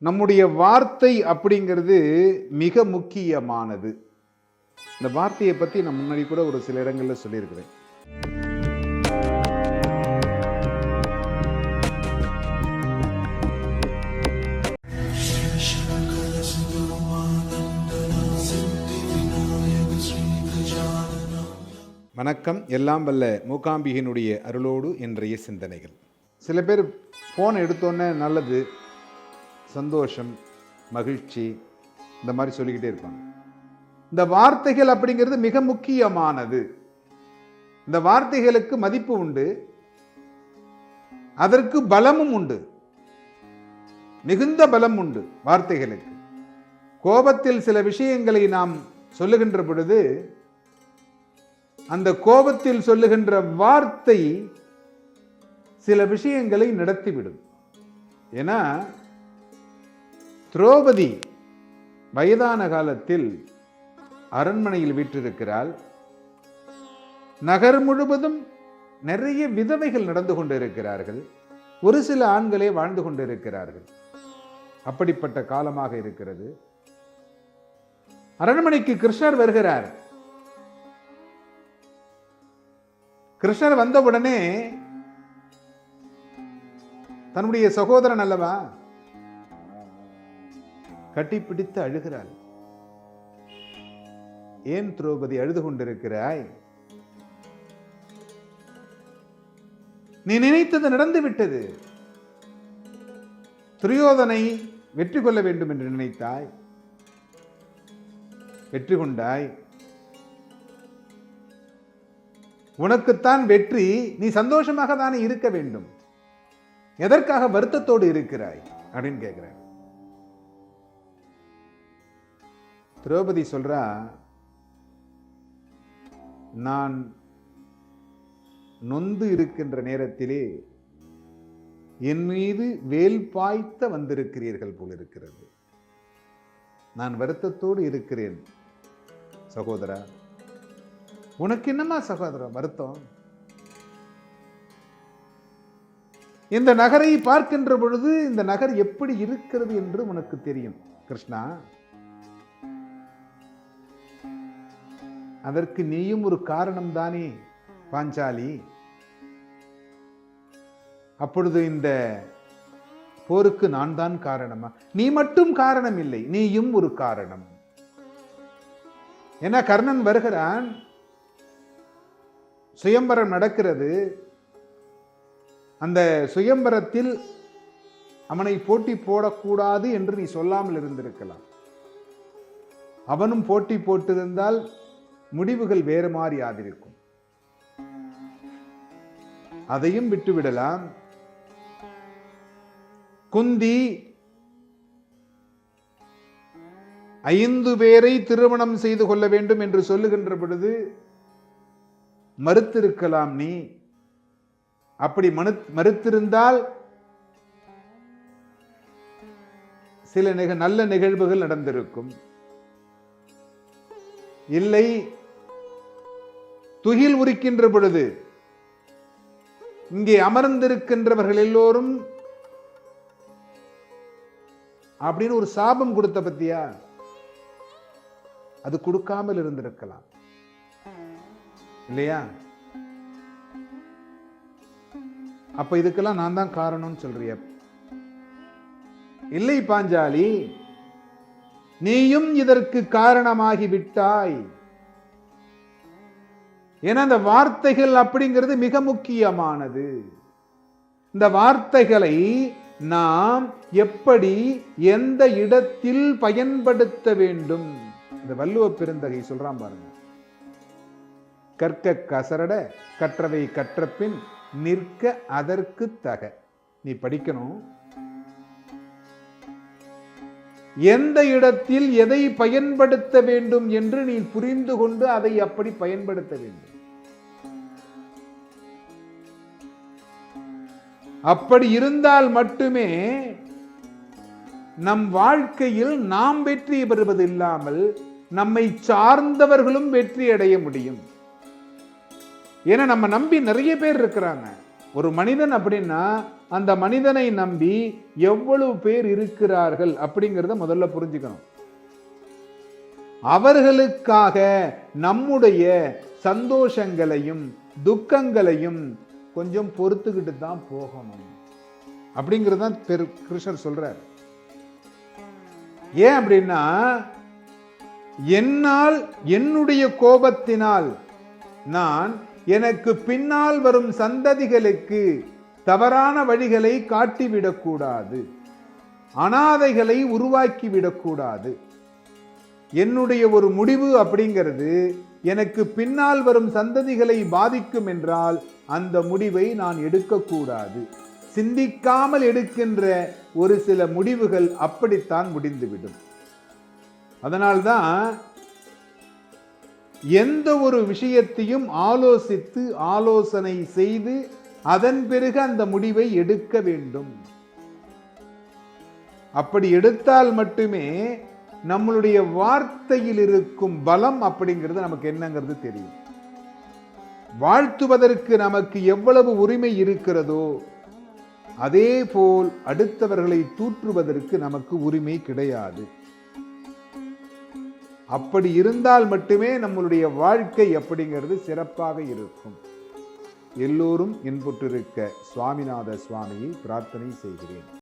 நம்முடைய வார்த்தை அப்படிங்கிறது மிக முக்கியமானது. இந்த வார்த்தையை பத்தி நான் முன்னாடி கூட ஒரு சில இடங்கள்ல சொல்லியிருக்கிறேன். வணக்கம். எல்லாம் வல்ல மூகாம்பிகையினுடைய அருளோடு இன்றைய சிந்தனைகள். சில பேர் ஃபோன் எடுத்தோன்னே நல்லது, சந்தோஷம், மகிழ்ச்சி, இந்த மாதிரி சொல்லிக்கிட்டே இருப்பாங்க. இந்த வார்த்தைகள் அப்படிங்கிறது மிக முக்கியமானது. இந்த வார்த்தைகளுக்கு மதிப்பு உண்டு, அதற்கு பலமும் உண்டு, மிகுந்த பலம் உண்டு வார்த்தைகளுக்கு. கோபத்தில் சில விஷயங்களை நாம் சொல்லுகின்ற பொழுது அந்த கோபத்தில் சொல்லுகின்ற வார்த்தை சில விஷயங்களை நடத்திவிடும். ஏன்னா திரௌபதி வயதான காலத்தில் அரண்மனையில் வீற்றிருக்கிறாள். நகர் முழுவதும் நிறைய விதவைகள் நடந்து கொண்டிருக்கிறார்கள், ஒரு சில ஆண்களே வாழ்ந்து கொண்டிருக்கிறார்கள். அப்படிப்பட்ட காலமாக இருக்கிறது. அரண்மனைக்கு கிருஷ்ணர் வருகிறார். கிருஷ்ணர் வந்தவுடனே தன்னுடைய சகோதரன் அல்லவா, கட்டிப்பிடித்து அழுகிறாள். ஏன் திரௌபதி அழுது கொண்டிருக்கிறாய்? நீ நினைத்தது நடந்து விட்டது. துரியோதனை வெற்றி கொள்ள வேண்டும் என்று நினைத்தாய், வெற்றி கொண்டாய். உனக்குத்தான் வெற்றி, நீ சந்தோஷமாக தானே இருக்க வேண்டும். எதற்காக வருத்தத்தோடு இருக்கிறாய் அப்படின்னு கேட்கிறார். திரௌபதி சொல்றா, நான் நொந்து இருக்கின்ற நேரத்திலே என் மீது வேல் பாய்த்த வந்திருக்கிறீர்கள் போல் இருக்கிறது. நான் வருத்தத்தோடு இருக்கிறேன் சகோதரா. உனக்கு என்னமா சகோதரன் வருத்தம்? இந்த நகரை பார்க்கின்ற பொழுது இந்த நகர் எப்படி இருக்கிறது என்று உனக்கு தெரியும் கிருஷ்ணா. அதற்கு நீயும் ஒரு காரணம் தானே பாஞ்சாலி. அப்பொழுது இந்த போருக்கு நான் தான் காரணமா? நீ மட்டும் காரணம் இல்லை, நீயும் ஒரு காரணம். ஏன்னா கர்ணன் வருகிறான், சுயம்பரம் நடக்கிறது. அந்த சுயம்பரத்தில் அவனை போட்டி போடக்கூடாது என்று நீ சொல்லாமல் இருந்திருக்கலாம். அவனும் போட்டி போட்டிருந்தால் முடிவுகள் வேறு மாறி ஆதிருக்கும். அதையும் விட்டுவிடலாம். குந்தி 5 பேரை திருமணம் செய்து கொள்ள வேண்டும் என்று சொல்லுகின்ற பொழுது மறுத்திருக்கலாம். நீ அப்படி மறுத்திருந்தால் சில நல்ல நிகழ்வுகள் நடந்திருக்கும். இல்லை, துகில் உரிக்கின்ற பொழுது இங்கே அமர்ந்திருக்கின்றவர்கள் எல்லோரும் அப்படின்னு ஒரு சாபம் கொடுத்த பத்தியா, அது கொடுக்காமல் இருந்திருக்கலாம் இல்லையா? அப்ப இதுக்கெல்லாம் நான் தான் காரணம் சொல்றிய? இல்லை பாஞ்சாலி, நீயும் இதற்கு காரணமாகி விட்டாய். ஏன்னா இந்த வார்த்தைகள் அப்படிங்கிறது மிக முக்கியமானது. இந்த வார்த்தைகளை நாம் எப்படி எந்த இடத்தில் பயன்படுத்த வேண்டும், இந்த வள்ளுவ பெருந்தகை சொல்றான் பாருங்க. கற்க கசரட கற்றவை கற்றபின் நிற்க அதற்கு தக. நீ படிக்கணும், எந்த இடத்தில் எதை பயன்படுத்த வேண்டும் என்று நீ புரிந்து கொண்டு அதை அப்படி பயன்படுத்த வேண்டும். அப்படி இருந்தால் மட்டுமே நம் வாழ்க்கையில் நாம் வெற்றி பெறுவது இல்லாமல் நம்மை சார்ந்தவர்களும் வெற்றி அடைய முடியும். ஏன்னா நம்ம நம்பி நிறைய பேர் இருக்கிறாங்க. ஒரு மனிதன் அப்படின்னா அந்த மனிதனை நம்பி எவ்வளவு பேர் இருக்கிறார்கள் அப்படிங்கிறத முதல்ல புரிஞ்சுக்கணும். அவர்களுக்காக நம்முடைய சந்தோஷங்களையும் துக்கங்களையும் கொஞ்சம் பொறுத்துக்கிட்டு தான் போகணும் அப்படிங்கிறதான் கிருஷ்ணர் சொல்றார். ஏன் அப்படின்னா, என்னால் என்னுடைய கோபத்தினால் நான் எனக்கு பின்னால் வரும் சந்ததிகளுக்கு தவறான வழிகளை காட்டிவிடக்கூடாது, அனாதைகளை உருவாக்கிவிடக்கூடாது. என்னுடைய ஒரு முடிவு அப்படிங்கிறது எனக்கு பின்னால் வரும் சந்ததிகளை பாதிக்கும் என்றால் அந்த முடிவை நான் எடுக்கக்கூடாது. சிந்திக்காமல் எடுக்கின்ற ஒரு சில முடிவுகள் அப்படித்தான் முடிந்துவிடும். அதனால்தான் எந்த ஒரு விஷயத்தையும் ஆலோசனை செய்து அதன் பிறகு அந்த முடிவை எடுக்க வேண்டும். அப்படி எடுத்தால் மட்டுமே நம்மளுடைய வார்த்தையில் இருக்கும் பலம் அப்படிங்கிறது நமக்கு என்னங்கிறது தெரியும். வாழ்த்துவதற்கு நமக்கு எவ்வளவு உரிமை இருக்கிறதோ அதே போல் அடுத்தவர்களை தூற்றுவதற்கு நமக்கு உரிமை கிடையாது. அப்படி இருந்தால் மட்டுமே நம்மளுடைய வாழ்க்கை அப்படிங்கிறது சிறப்பாக இருக்கும். எல்லோரும் இன்புற்றிருக்க சுவாமிநாத சுவாமியை பிரார்த்தனை செய்கிறேன்.